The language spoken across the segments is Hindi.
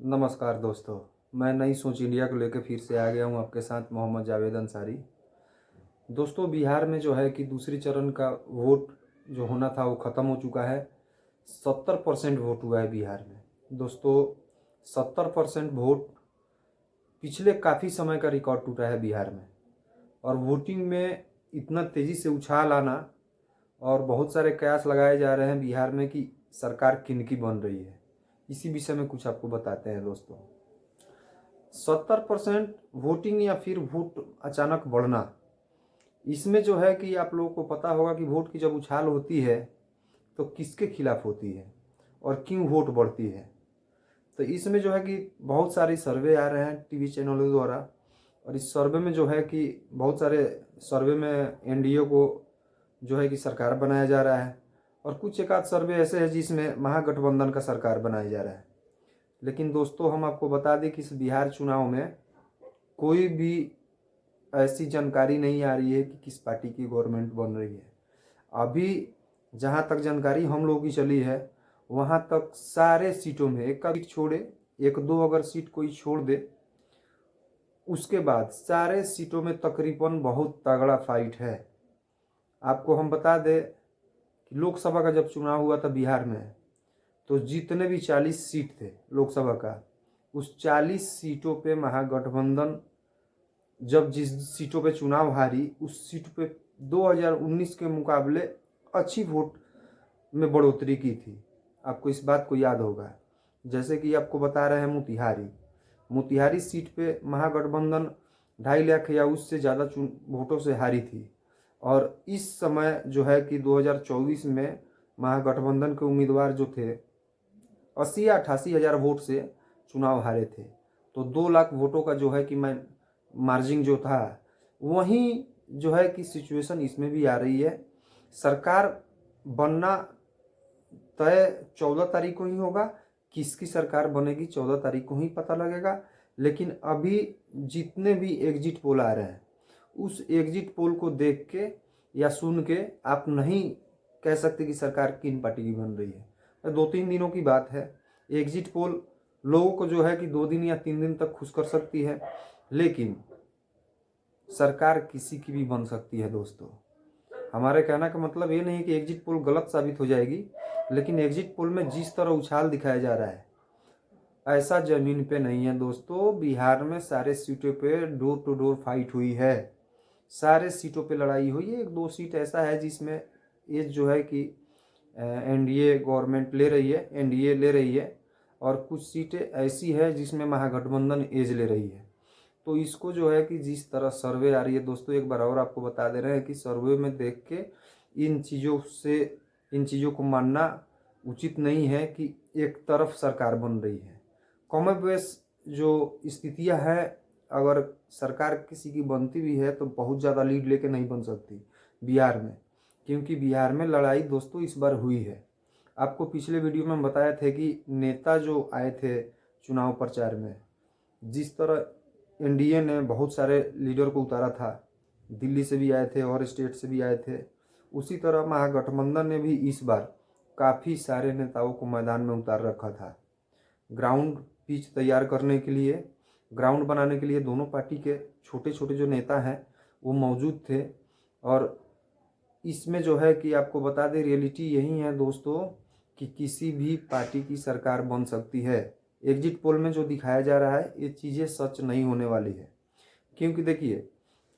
नमस्कार दोस्तों, मैं नई सोच इंडिया को लेकर फिर से आ गया हूं आपके साथ मोहम्मद जावेद अंसारी। दोस्तों, बिहार में जो है कि दूसरी चरण का वोट जो होना था वो ख़त्म हो चुका है। 70% वोट हुआ है बिहार में। दोस्तों, 70% वोट पिछले काफ़ी समय का रिकॉर्ड टूटा है बिहार में। और वोटिंग में इतना तेज़ी से उछाल आना और बहुत सारे कयास लगाए जा रहे हैं बिहार में कि सरकार किनकी बन रही है, इसी विषय में कुछ आपको बताते हैं दोस्तों। 70% वोटिंग या फिर वोट अचानक बढ़ना, इसमें जो है कि आप लोगों को पता होगा कि वोट की जब उछाल होती है तो किसके खिलाफ होती है और क्यों वोट बढ़ती है। तो इसमें जो है कि बहुत सारी सर्वे आ रहे हैं टीवी चैनलों द्वारा, और इस सर्वे में जो है कि बहुत सारे सर्वे में एनडीए को जो है कि सरकार बनाया जा रहा है, और कुछ एक आध सर्वे ऐसे हैं जिसमें महागठबंधन का सरकार बनाया जा रहा है। लेकिन दोस्तों, हम आपको बता दें कि इस बिहार चुनाव में कोई भी ऐसी जानकारी नहीं आ रही है कि किस पार्टी की गवर्नमेंट बन रही है। अभी जहाँ तक जानकारी हम लोगों की चली है, वहाँ तक सारे सीटों में एक का सीट छोड़े, एक दो अगर सीट कोई छोड़ दे, उसके बाद सारे सीटों में तकरीबन बहुत तगड़ा फाइट है। आपको हम बता दें कि लोकसभा का जब चुनाव हुआ था बिहार में, तो जितने भी 40 सीट थे लोकसभा का, उस 40 सीटों पे महागठबंधन जब जिस सीटों पे चुनाव हारी, उस सीट पे 2019 के मुकाबले अच्छी वोट में बढ़ोतरी की थी। आपको इस बात को याद होगा। जैसे कि आपको बता रहे हैं, मोतिहारी सीट पे महागठबंधन 2.5 लाख या उससे ज़्यादा वोटों से हारी थी। और इस समय जो है कि 2024 में महागठबंधन के उम्मीदवार जो थे 80 या 88 हज़ार वोट से चुनाव हारे थे। तो 2 लाख वोटों का जो है कि मार्जिन जो था, वहीं जो है कि सिचुएशन इसमें भी आ रही है। सरकार बनना तय 14 तारीख को ही होगा। किसकी सरकार बनेगी 14 तारीख को ही पता लगेगा। लेकिन अभी जितने भी एग्जिट पोल आ रहे हैं, उस एग्जिट पोल को देख के या सुन के आप नहीं कह सकते कि सरकार किन पार्टी की बन रही है। 2-3 दिनों की बात है। एग्जिट पोल लोगों को जो है कि 2 दिन या 3 दिन तक खुश कर सकती है, लेकिन सरकार किसी की भी बन सकती है। दोस्तों, हमारे कहना का मतलब ये नहीं है कि एग्जिट पोल गलत साबित हो जाएगी, लेकिन एग्जिट पोल में जिस तरह उछाल दिखाया जा रहा है, ऐसा जमीन पे नहीं है। दोस्तों, बिहार में सारे सीटों पे डोर टू डोर फाइट हुई है, सारे सीटों पे लड़ाई हुई है। 1-2 सीट ऐसा है जिसमें ये जो है कि एनडीए गवर्नमेंट ले रही है, एनडीए ले रही है, और कुछ सीटें ऐसी है जिसमें महागठबंधन एज ले रही है। तो इसको जो है कि जिस तरह सर्वे आ रही है दोस्तों, एक बार और आपको बता दे रहे हैं कि सर्वे में देख के इन चीज़ों को मानना उचित नहीं है कि एक तरफ सरकार बन रही है। कॉमनवेल्थ जो स्थितियां हैं, अगर सरकार किसी की बनती भी है तो बहुत ज़्यादा लीड लेके नहीं बन सकती बिहार में, क्योंकि बिहार में लड़ाई दोस्तों इस बार हुई है। आपको पिछले वीडियो में बताए थे कि नेता जो आए थे चुनाव प्रचार में, जिस तरह एनडीए ने बहुत सारे लीडर को उतारा था, दिल्ली से भी आए थे और स्टेट से भी आए थे, उसी तरह महागठबंधन ने भी इस बार काफ़ी सारे नेताओं को मैदान में उतार रखा था। ग्राउंड पिच तैयार करने के लिए, ग्राउंड बनाने के लिए दोनों पार्टी के छोटे छोटे जो नेता हैं वो मौजूद थे। और इसमें जो है कि आपको बता दें, रियलिटी यही है दोस्तों कि किसी भी पार्टी की सरकार बन सकती है। एग्जिट पोल में जो दिखाया जा रहा है, ये चीज़ें सच नहीं होने वाली है। क्योंकि देखिए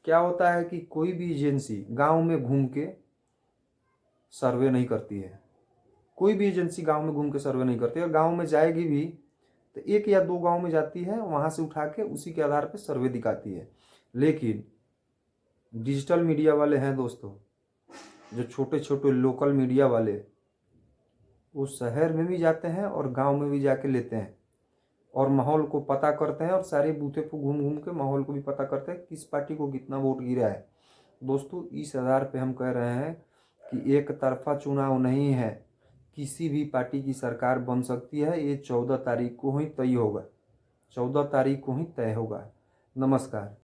क्या होता है कि कोई भी एजेंसी गांव में घूम के सर्वे नहीं करती है। कोई भी एजेंसी गांव में घूम के सर्वे नहीं करती है, और गांव में जाएगी भी तो 1 या 2 गांव में जाती है, वहां से उठा के उसी के आधार पर सर्वे दिखाती है। लेकिन डिजिटल मीडिया वाले हैं दोस्तों, जो छोटे छोटे लोकल मीडिया वाले, वो शहर में भी जाते हैं और गांव में भी जाके लेते हैं, और माहौल को पता करते हैं, और सारे बूथे पर घूम घूम के माहौल को भी पता करते हैं किस पार्टी को कितना वोट गिरा है। दोस्तों, इस आधार पे हम कह रहे हैं कि एक तरफा चुनाव नहीं है, किसी भी पार्टी की सरकार बन सकती है। ये 14 तारीख को ही तय होगा, 14 तारीख को ही तय होगा। नमस्कार।